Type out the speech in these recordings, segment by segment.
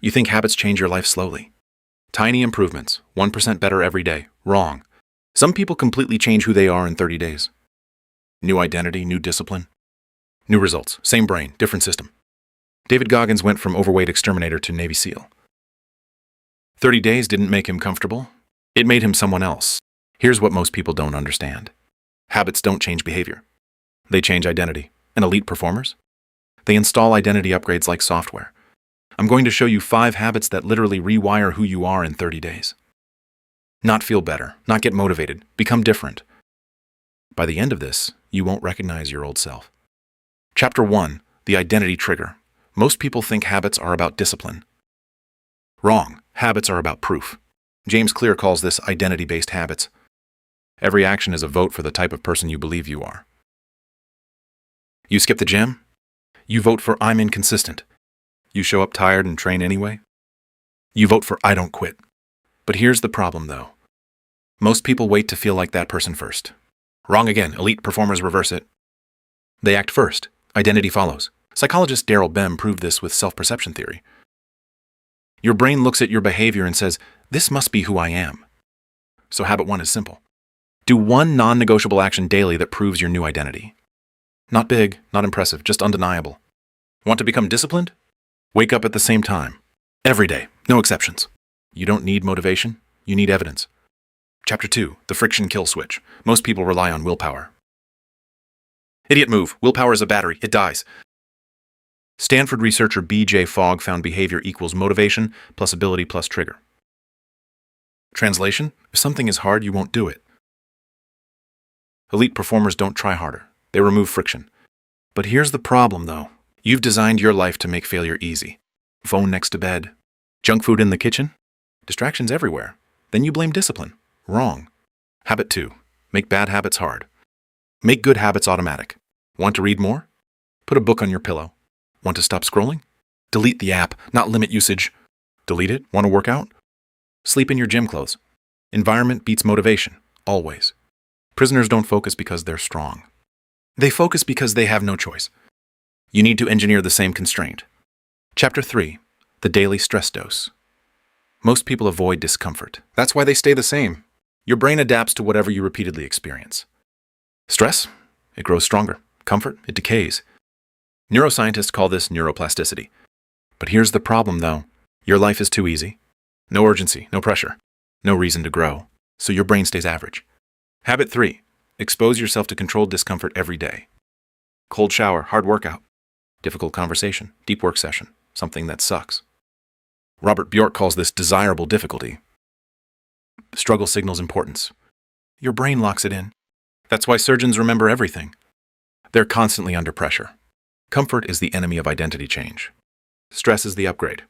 You think habits change your life slowly. Tiny improvements, 1% better every day. Wrong. Some people completely change who they are in 30 days. New identity, new discipline. New results, same brain, different system. David Goggins went from overweight exterminator to Navy SEAL. 30 days didn't make him comfortable. It made him someone else. Here's what most people don't understand. Habits don't change behavior. They change identity. And elite performers? They install identity upgrades like software. I'm going to show you 5 habits that literally rewire who you are in 30 days. Not feel better, not get motivated, become different. By the end of this, you won't recognize your old self. Chapter 1, the identity trigger. Most people think habits are about discipline. Wrong. Habits are about proof. James Clear calls this identity-based habits. Every action is a vote for the type of person you believe you are. You skip the gym? You vote for I'm inconsistent. You show up tired and train anyway? You vote for I don't quit. But here's the problem, though. Most people wait to feel like that person first. Wrong again. Elite performers reverse it. They act first. Identity follows. Psychologist Daryl Bem proved this with self-perception theory. Your brain looks at your behavior and says, this must be who I am. So habit 1 is simple. Do one non-negotiable action daily that proves your new identity. Not big, not impressive, just undeniable. Want to become disciplined? Wake up at the same time. Every day, no exceptions. You don't need motivation, you need evidence. Chapter 2, the friction kill switch. Most people rely on willpower. Idiot move. Willpower is a battery. It dies. Stanford researcher B.J. Fogg found behavior equals motivation plus ability plus trigger. Translation: if something is hard, you won't do it. Elite performers don't try harder. They remove friction. But here's the problem, though. You've designed your life to make failure easy. Phone next to bed. Junk food in the kitchen. Distractions everywhere. Then you blame discipline. Wrong. Habit 2. Make bad habits hard. Make good habits automatic. Want to read more? Put a book on your pillow. Want to stop scrolling? Delete the app, not limit usage. Delete it? Want to work out? Sleep in your gym clothes. Environment beats motivation. Always. Prisoners don't focus because they're strong. They focus because they have no choice. You need to engineer the same constraint. Chapter 3. The daily stress dose. Most people avoid discomfort. That's why they stay the same. Your brain adapts to whatever you repeatedly experience. Stress? It grows stronger. Comfort? It decays. Neuroscientists call this neuroplasticity. But here's the problem, though. Your life is too easy. No urgency, no pressure, no reason to grow. So your brain stays average. Habit 3. Expose yourself to controlled discomfort every day. Cold shower, hard workout. Difficult conversation, deep work session, something that sucks. Robert Bjork calls this desirable difficulty. Struggle signals importance. Your brain locks it in. That's why surgeons remember everything. They're constantly under pressure. Comfort is the enemy of identity change. Stress is the upgrade.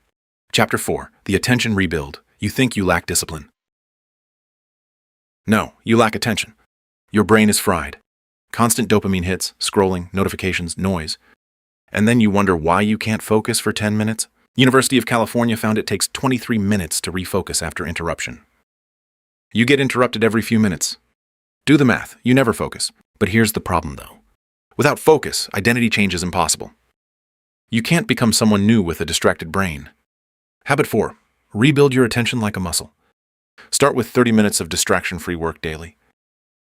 Chapter 4. The attention rebuild. You think you lack discipline. No, you lack attention. Your brain is fried. Constant dopamine hits, scrolling, notifications, noise. And then you wonder why you can't focus for 10 minutes? University of California found it takes 23 minutes to refocus after interruption. You get interrupted every few minutes. Do the math. You never focus. But here's the problem, though. Without focus, identity change is impossible. You can't become someone new with a distracted brain. Habit 4. Rebuild your attention like a muscle. Start with 30 minutes of distraction-free work daily.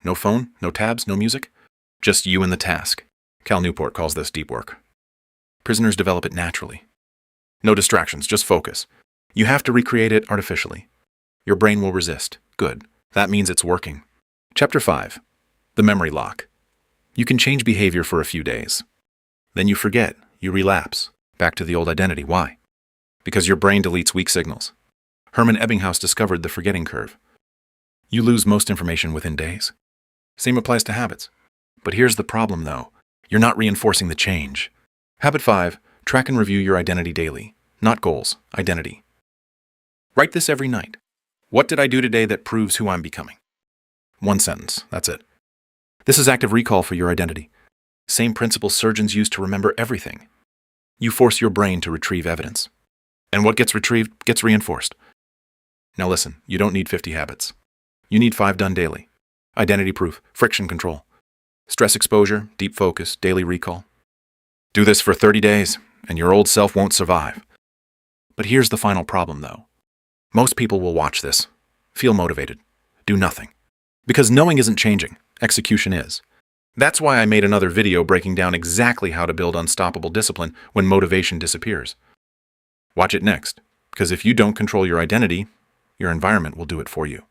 No phone, no tabs, no music. Just you and the task. Cal Newport calls this deep work. Prisoners develop it naturally. No distractions, just focus. You have to recreate it artificially. Your brain will resist. Good. That means it's working. Chapter 5. The memory lock. You can change behavior for a few days. Then you forget. You relapse. Back to the old identity. Why? Because your brain deletes weak signals. Hermann Ebbinghaus discovered the forgetting curve. You lose most information within days. Same applies to habits. But here's the problem, though. You're not reinforcing the change. Habit 5. Track and review your identity daily. Not goals, identity. Write this every night. What did I do today that proves who I'm becoming? One sentence, that's it. This is active recall for your identity. Same principle surgeons use to remember everything. You force your brain to retrieve evidence. And what gets retrieved gets reinforced. Now listen, you don't need 50 habits. You need 5 done daily. Identity proof, friction control, stress exposure, deep focus, daily recall. Do this for 30 days, and your old self won't survive. But here's the final problem, though. Most people will watch this, feel motivated, do nothing. Because knowing isn't changing, execution is. That's why I made another video breaking down exactly how to build unstoppable discipline when motivation disappears. Watch it next, because if you don't control your identity, your environment will do it for you.